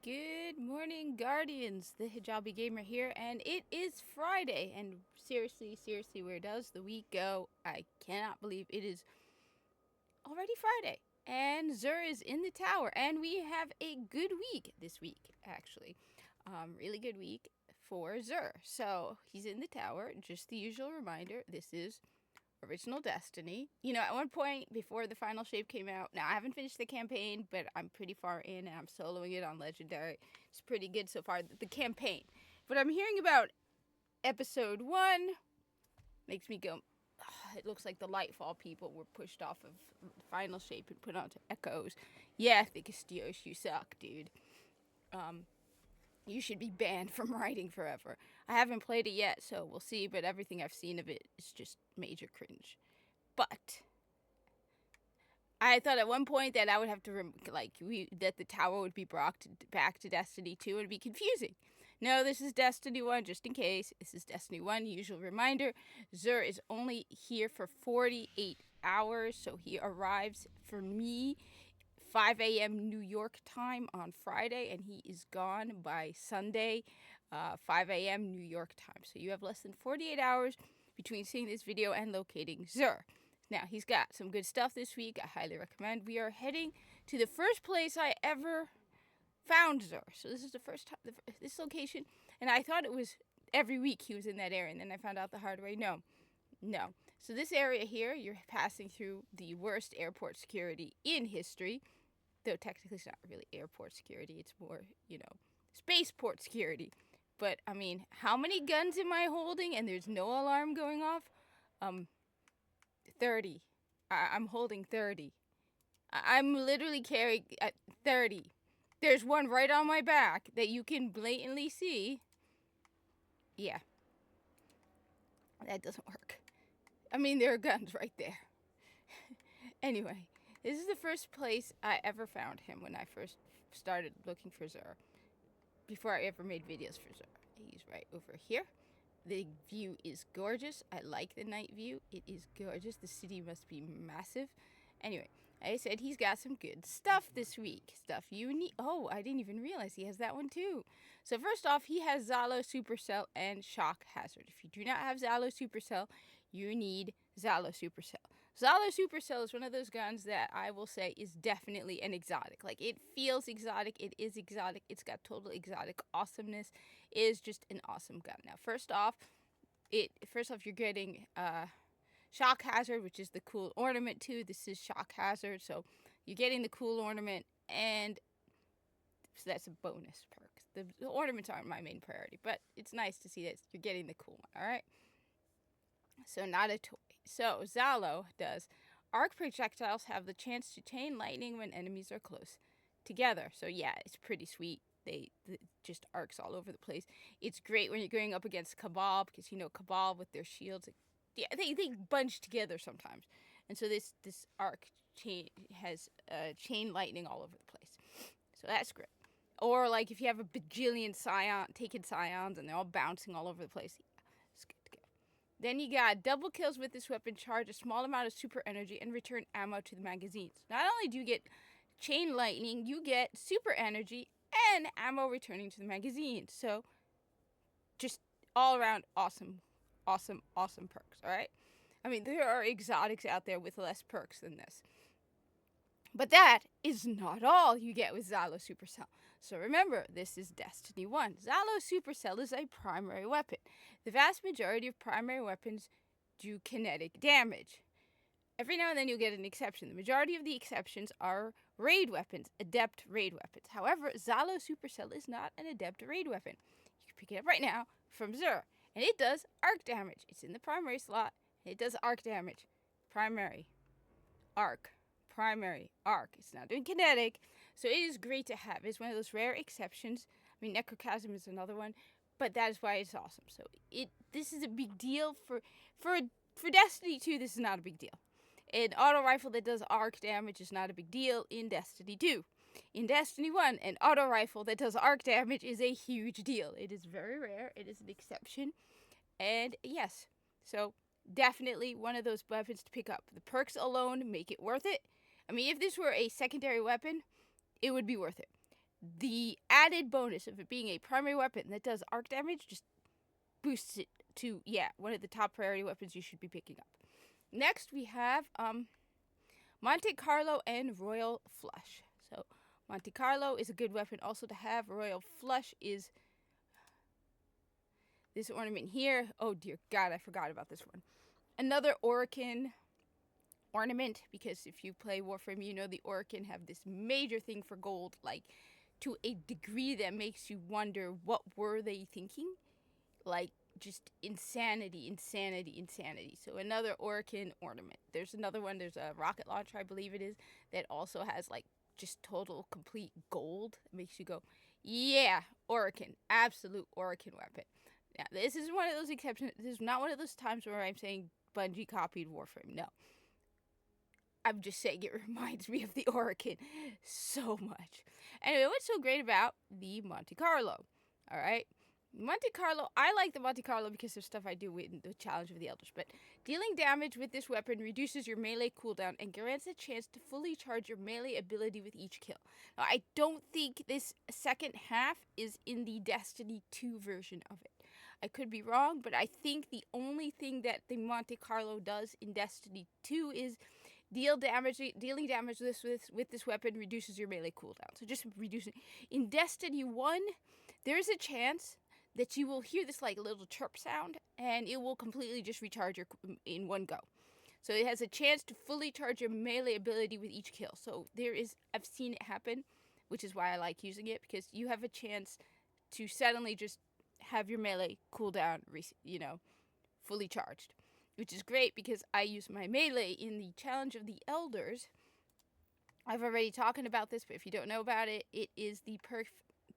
Good morning, Guardians. The Hijabi Gamer here, and it is Friday. And seriously, where does the week go? I cannot believe it is already Friday. And Zur is in the tower, and we have a good week this week, actually. Really good week for Zur. So he's in the tower. Just the usual reminder this is Original Destiny. At one point before the final shape came out, now I haven't finished the campaign, but I'm pretty far in and I'm soloing it on Legendary. It's pretty good so far, the campaign. But I'm hearing about episode 1, makes me go, "Ugh, it looks like the Lightfall people were pushed off of final shape and put onto Echoes. Yeah, the Castillos, you suck, dude. Um, you should be banned from writing forever. I haven't played it yet, so we'll see, but everything I've seen of it is just major cringe. But I thought at one point that I would have to that the tower would be brought back to Destiny 2 and it'd be confusing. No, this is Destiny 1, just in case. This is Destiny 1, usual reminder. Zur is only here for 48 hours, so he arrives for me 5 a.m. New York time on Friday, and he is gone by Sunday, 5 a.m. New York time. So you have less than 48 hours between seeing this video and locating Zur. Now, he's got some good stuff this week. I highly recommend. We are heading to the first place I ever found Zur. So this is the first time, this location, and I thought it was every week he was in that area, and then I found out the hard way. No. So this area here, you're passing through the worst airport security in history. Though technically it's not really airport security, it's more, spaceport security. But, I mean, how many guns am I holding and there's no alarm going off? 30. I'm holding 30. I'm literally carrying 30. There's one right on my back that you can blatantly see. Yeah. That doesn't work. I mean, there are guns right there. Anyway, this is the first place I ever found him when I first started looking for Zur. Before I ever made videos for Zur. He's right over here. The view is gorgeous. I like the night view. It is gorgeous. The city must be massive. Anyway, I said he's got some good stuff this week. Stuff you need. Oh, I didn't even realize he has that one too. So first off, he has Zhalo Supercell and Shock Hazard. If you do not have Zhalo Supercell, you need Zhalo Supercell. Zhalo Supercell is one of those guns that I will say is definitely an exotic. Like, it feels exotic. It is exotic. It's got total exotic awesomeness. It is just an awesome gun. Now, first off, you're getting Shock Hazard, which is the cool ornament too. This is Shock Hazard, so you're getting the cool ornament, and so that's a bonus perk. The ornaments aren't my main priority, but it's nice to see that you're getting the cool one, alright? So not a toy. So Zhalo does. Arc projectiles have the chance to chain lightning when enemies are close together. So yeah, it's pretty sweet. They just arcs all over the place. It's great when you're going up against Cabal, because Cabal with their shields, yeah, they bunch together sometimes. And so this arc chain has chain lightning all over the place. So that's great. Or like if you have a bajillion taken scions and they're all bouncing all over the place. It's good to go. Then you got double kills with this weapon, charge a small amount of super energy, and return ammo to the magazines. Not only do you get chain lightning, you get super energy and ammo returning to the magazine. So just all around awesome perks, alright? I mean, there are exotics out there with less perks than this. But that is not all you get with Zhalo Supercell. So remember, this is Destiny 1. Zhalo Supercell is a primary weapon. The vast majority of primary weapons do kinetic damage. Every now and then you'll get an exception. The majority of the exceptions are raid weapons, adept raid weapons. However, Zhalo Supercell is not an adept raid weapon. You can pick it up right now from Zur, and it does arc damage. It's in the primary slot. It does arc damage. Primary, arc, primary, arc. It's not doing kinetic, so it is great to have. It's one of those rare exceptions. I mean, Necrochasm is another one, but that is why it's awesome. So this is a big deal for Destiny 2. This is not a big deal. An auto rifle that does arc damage is not a big deal in Destiny 2. In Destiny 1, an auto rifle that does arc damage is a huge deal. It is very rare. It is an exception. And yes, so definitely one of those weapons to pick up. The perks alone make it worth it. I mean, if this were a secondary weapon, it would be worth it. the added bonus of it being a primary weapon that does arc damage just boosts it to, yeah, one of the top priority weapons you should be picking up. Next, we have Monte Carlo and Royal Flush. So Monte Carlo is a good weapon also to have. Royal Flush is this ornament here. Oh dear God, I forgot about this one. Another Orokin ornament, because if you play Warframe, you know the Orokin have this major thing for gold, like to a degree that makes you wonder what were they thinking? Like just insanity. So another Orokin ornament. There's another one, there's a rocket launcher, I believe it is, that also has like just total complete gold. It makes you go, yeah, Orokin, absolute Orokin weapon. Now, this is one of those exceptions. This is not one of those times where I'm saying Bungie copied Warframe. No. I'm just saying it reminds me of the Orokin so much. Anyway, what's so great about the Monte Carlo? Alright? Monte Carlo, I like the Monte Carlo because of stuff I do in the Challenge of the Elders, but dealing damage with this weapon reduces your melee cooldown and grants a chance to fully charge your melee ability with each kill. Now, I don't think this second half is in the Destiny 2 version of it. I could be wrong, but I think the only thing that the Monte Carlo does in Destiny 2 is dealing damage with this weapon reduces your melee cooldown. So just reducing. In Destiny 1, there's a chance that you will hear this like little chirp sound, and it will completely just recharge your in one go. So it has a chance to fully charge your melee ability with each kill. So I've seen it happen, which is why I like using it, because you have a chance to suddenly just have your melee cooldown, fully charged, which is great because I use my melee in the Challenge of the Elders. I've already talked about this, but if you don't know about it, it is the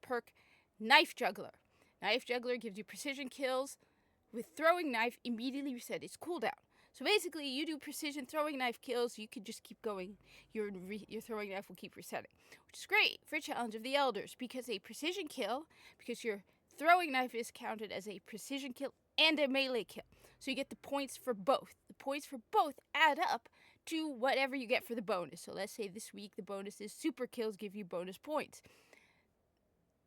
perk Knife Juggler. Knife Juggler gives you precision kills with throwing knife, immediately reset its cooldown. So basically, you do precision throwing knife kills, you can just keep going. Your throwing knife will keep resetting, which is great for Challenge of the Elders, because a precision kill, because your throwing knife is counted as a precision kill and a melee kill. So you get the points for both. The points for both add up to whatever you get for the bonus. So let's say this week the bonus is super kills give you bonus points.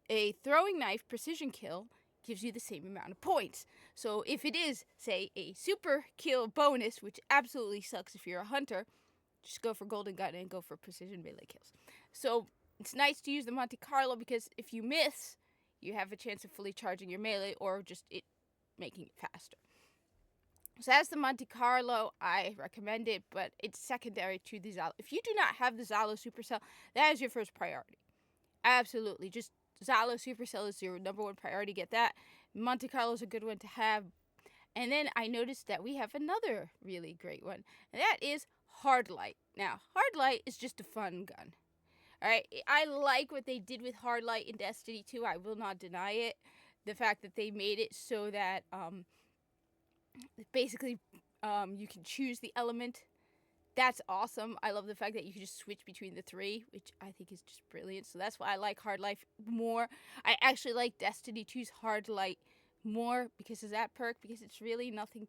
A throwing knife precision kill gives you the same amount of points. So if it is, say, a super kill bonus, which absolutely sucks if you're a hunter, just go for golden gun and go for precision melee kills. So it's nice to use the Monte Carlo because if you miss, you have a chance of fully charging your melee or just it making it faster. So that's the Monte Carlo. I recommend it, but it's secondary to the Zhalo. If you do not have the Zhalo Supercell, that is your first priority. Absolutely. Just Zhalo Supercell is your number one priority. Get that. Monte Carlo is a good one to have. And then I noticed that we have another really great one, and that is Hard Light. Now, Hard Light is just a fun gun. Alright, I like what they did with Hard Light in Destiny 2. I will not deny it. The fact that they made it so that basically you can choose the element. That's awesome. I love the fact that you can just switch between the three, which I think is just brilliant. So that's why I like Hard Light more. I actually like Destiny 2's Hard Light more because of that perk, because it's really nothing.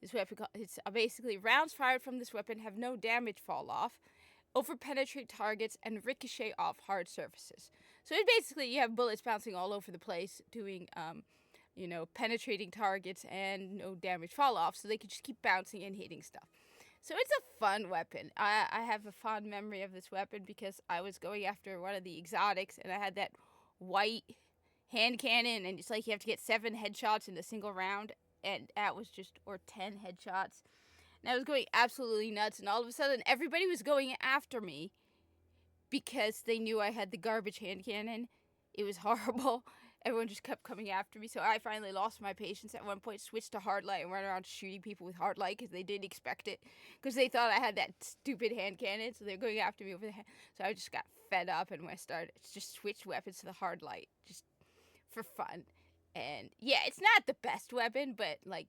This weapon, it's basically rounds fired from this weapon have no damage fall off, over-penetrate targets, and ricochet off hard surfaces. So it basically, you have bullets bouncing all over the place, doing, penetrating targets and no damage fall off, so they can just keep bouncing and hitting stuff. So it's a fun weapon. I have a fond memory of this weapon because I was going after one of the exotics, and I had that white hand cannon, and it's like you have to get 7 headshots in a single round, and that was just, or 10 headshots. And I was going absolutely nuts, and all of a sudden, everybody was going after me because they knew I had the garbage hand cannon. It was horrible. Everyone just kept coming after me, so I finally lost my patience at one point, switched to Hard Light, and went around shooting people with Hard Light because they didn't expect it, because they thought I had that stupid hand cannon, so they're going after me over the head. So I just got fed up, and I started just switched weapons to the Hard Light, just for fun. And yeah, it's not the best weapon, but like,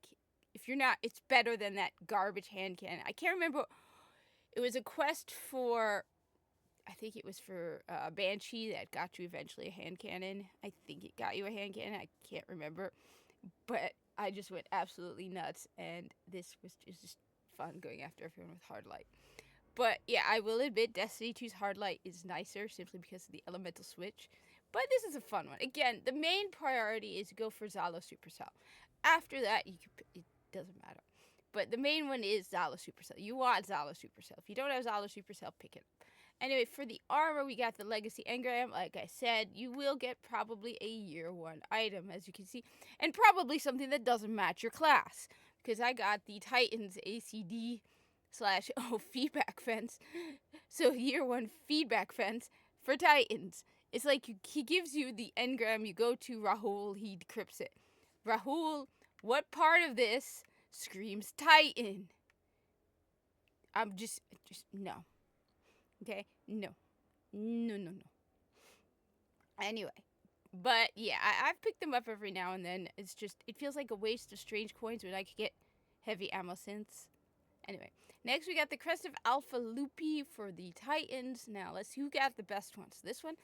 if you're not, it's better than that garbage hand cannon. I can't remember. It was a quest for, I think it was for Banshee that got you eventually a hand cannon. I think it got you a hand cannon. I can't remember. But I just went absolutely nuts, and this was just fun going after everyone with Hard Light. But yeah, I will admit Destiny 2's Hard Light is nicer simply because of the elemental switch. But this is a fun one. Again, the main priority is to go for Zhalo Supercell. After that, it doesn't matter. But the main one is Zhalo Supercell. You want Zhalo Supercell. If you don't have Zhalo Supercell, pick it up. Anyway, for the armor, we got the Legacy Engram. Like I said, you will get probably a year 1 item, as you can see. And probably something that doesn't match your class. Because I got the Titans ACD / feedback fence. So year 1 feedback fence for Titans. It's like he gives you the engram, you go to Rahul, he decrypts it. Rahul, what part of this screams Titan? I'm just no. Okay? No. No. Anyway. But yeah, I've picked them up every now and then. It's just, it feels like a waste of strange coins when I could get heavy ammo synths. Anyway, next we got the Crest of Alpha Loopy for the Titans. Now, let's see who got the best ones. This one,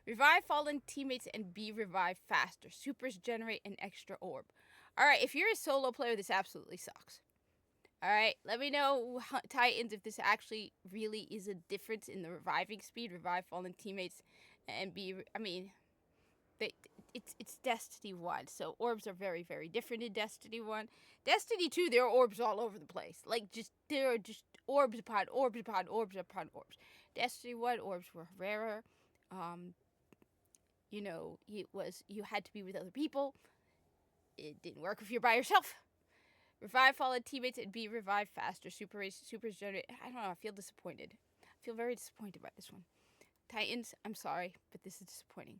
revive fallen teammates and be revived faster. Supers generate an extra orb. Alright, if you're a solo player, this absolutely sucks. Alright, let me know, Titans, if this actually really is a difference in the reviving speed. Revive fallen teammates and be, it's Destiny 1, so orbs are very, very different in Destiny 1. Destiny 2, there are orbs all over the place. Like, there are just orbs upon orbs upon orbs upon orbs. Destiny 1, orbs were rarer. You had to be with other people. It didn't work if you're by yourself. Revive fallen teammates and be revived faster. Supers generate. I don't know, I feel disappointed. I feel very disappointed by this one. Titans, I'm sorry, but this is disappointing.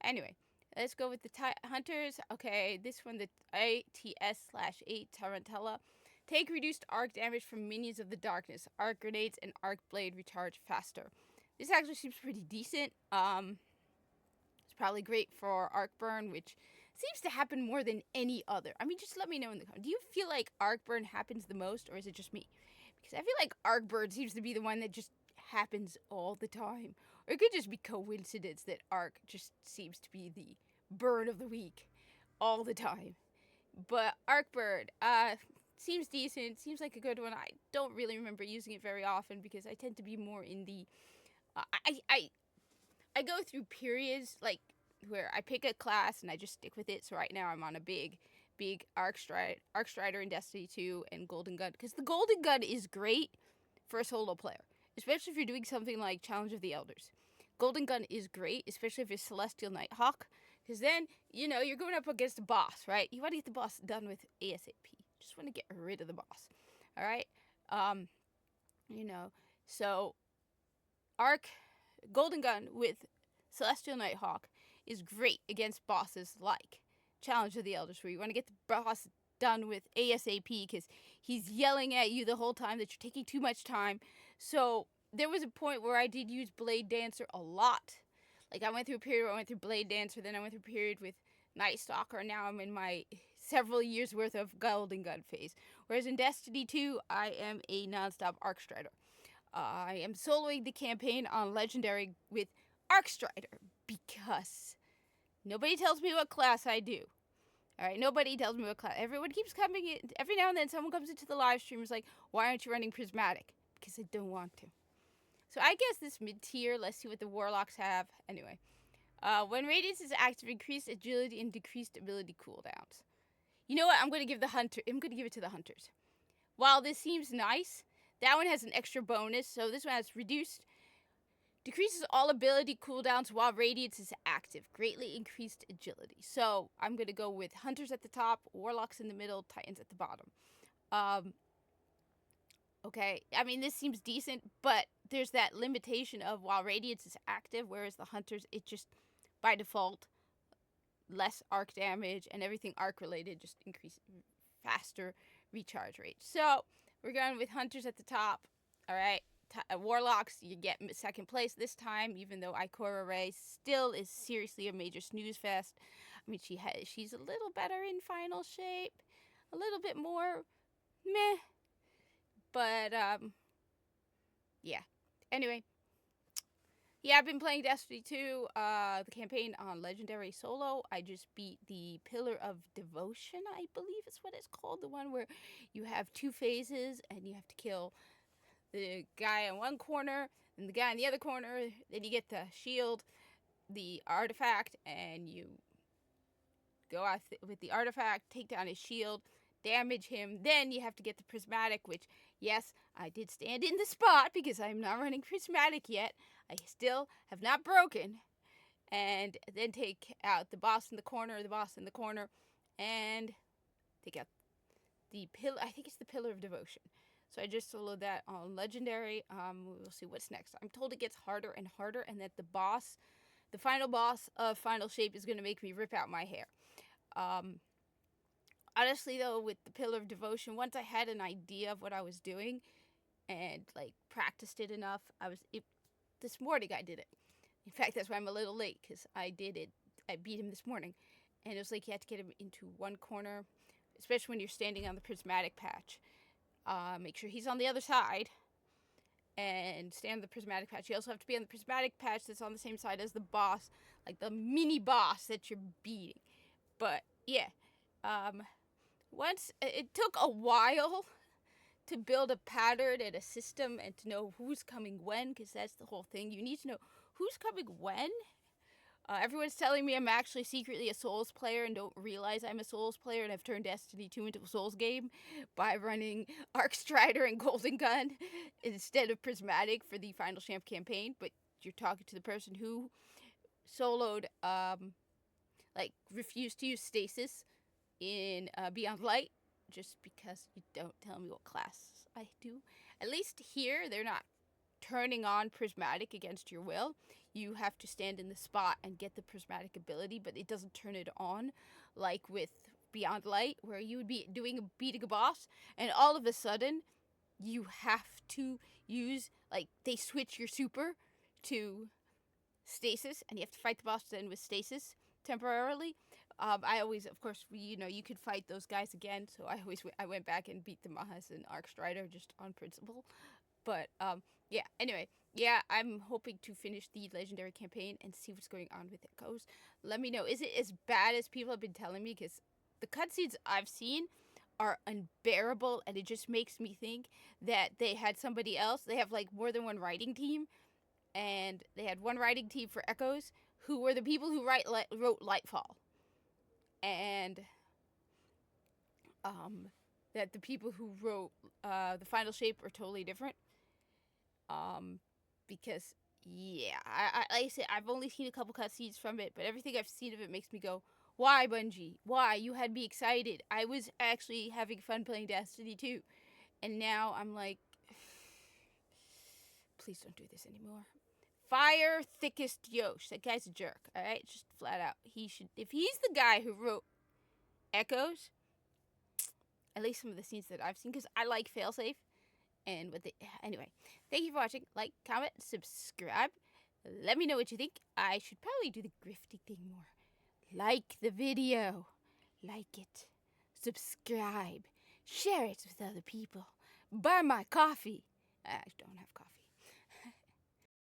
Anyway, let's go with the Hunters. Okay, this one, the ATS/8 Tarantella. Take reduced arc damage from minions of the darkness. Arc grenades and arc blade recharge faster. This actually seems pretty decent. It's probably great for arc burn, which seems to happen more than any other. I mean, just let me know in the comments. Do you feel like arc burn happens the most, or is it just me? Because I feel like arc burn seems to be the one that just happens all the time. Or it could just be coincidence that arc just seems to be the burn of the week all the time. But arc burn, seems decent, seems like a good one. I don't really remember using it very often because I tend to be more in the I go through periods like where I pick a class and I just stick with it. So right now I'm on a big arc strider in Destiny 2 and golden gun, because the golden gun is great for a solo player, especially if you're doing something like Challenge of the Elders. Golden gun is great, especially if it's Celestial Nighthawk, because then, you're going up against a boss, right? You want to get the boss done with ASAP. Just want to get rid of the boss, all right? So golden gun with Celestial Nighthawk is great against bosses like Challenge of the Elders, where you want to get the boss done with ASAP because he's yelling at you the whole time that you're taking too much time. So there was a point where I did use Blade Dancer a lot. Like, I went through a period where I went through Blade Dancer, then I went through a period with Night Stalker, and now I'm in my several years worth of golden gun phase. Whereas in Destiny 2, I am a non-stop Arc Strider. I am soloing the campaign on Legendary with Arc Strider because nobody tells me what class I do. Alright, nobody tells me what class. Everyone keeps coming in. Every now and then someone comes into the live stream and is like, why aren't you running Prismatic? Because I don't want to. So I guess this mid-tier, let's see what the Warlocks have. Anyway, when Radiance is active, increased agility and decreased ability cooldowns. You know what? I'm going to give it to the Hunters. While this seems nice, that one has an extra bonus. So this one has decreases all ability cooldowns while Radiance is active. Greatly increased agility. So I'm going to go with Hunters at the top, Warlocks in the middle, Titans at the bottom. Okay, I mean, this seems decent, but there's that limitation of while Radiance is active, whereas the Hunters, it just, by default, less arc damage, and everything arc related just increase faster recharge rate. So we're going with Hunters at the top. All right, Warlocks, you get second place this time, even though Ikora Ray still is seriously a major snooze fest. I mean, she's a little better in final shape, a little bit more meh. But, yeah. Anyway. Yeah, I've been playing Destiny 2, the campaign on Legendary Solo. I just beat the Pillar of Devotion, I believe is what it's called. The one where you have 2 phases and you have to kill the guy in one corner and the guy in the other corner. Then you get the shield, the artifact, and you go out with the artifact, take down his shield, damage him. Then you have to get the prismatic, which, yes, I did stand in the spot because I'm not running prismatic yet. I still have not broken. And then take out the boss in the corner, and take out the pillar. I think it's the Pillar of Devotion. So I just soloed that on Legendary. We'll see what's next. I'm told it gets harder and harder, and that the final boss of Final Shape is going to make me rip out my hair. Honestly, though, with the Pillar of Devotion, once I had an idea of what I was doing and like practiced it enough, this morning I did it. In fact, that's why I'm a little late, because I did it. I beat him this morning, and it was like you had to get him into one corner, especially when you're standing on the prismatic patch. Make sure he's on the other side and stand on the prismatic patch. You also have to be on the prismatic patch that's on the same side as the boss, like the mini boss that you're beating. But yeah, once it took a while to build a pattern and a system and to know who's coming when, because that's the whole thing. You need to know who's coming when. Everyone's telling me I'm actually secretly a Souls player and don't realize I'm a Souls player, and I've turned Destiny 2 into a Souls game by running Arc Strider and Golden Gun instead of Prismatic for the Final Champ campaign. But you're talking to the person who soloed, refused to use Stasis in Beyond Light, just because you don't tell me what class I do. At least here, they're not turning on Prismatic against your will. You have to stand in the spot and get the Prismatic ability, but it doesn't turn it on like with Beyond Light, where you would be beating a boss, and all of a sudden, you have to use, they switch your super to Stasis, and you have to fight the boss then with Stasis temporarily. I always, of course, you could fight those guys again, so I went back and beat the Mahas and Arc Strider just on principle. But, yeah, anyway, yeah, I'm hoping to finish the Legendary campaign and see what's going on with Echoes. Let me know, is it as bad as people have been telling me? Because the cutscenes I've seen are unbearable, and it just makes me think that they had somebody else. They have, more than one writing team, and they had one writing team for Echoes, who were the people who wrote Lightfall. And, that the people who wrote the Final Shape are totally different. Because, yeah, like I said, I've only seen a couple cutscenes from it, but everything I've seen of it makes me go, why, Bungie? Why? You had me excited. I was actually having fun playing Destiny 2. And now I'm like, please don't do this anymore. Fire Thickest Yosh. That guy's a jerk, alright? Just flat out. If he's the guy who wrote Echoes, at least some of the scenes that I've seen, because I like Failsafe. And anyway, thank you for watching. Like, comment, subscribe. Let me know what you think. I should probably do the grifty thing more. Like the video. Like it. Subscribe. Share it with other people. Buy my coffee. I don't have coffee.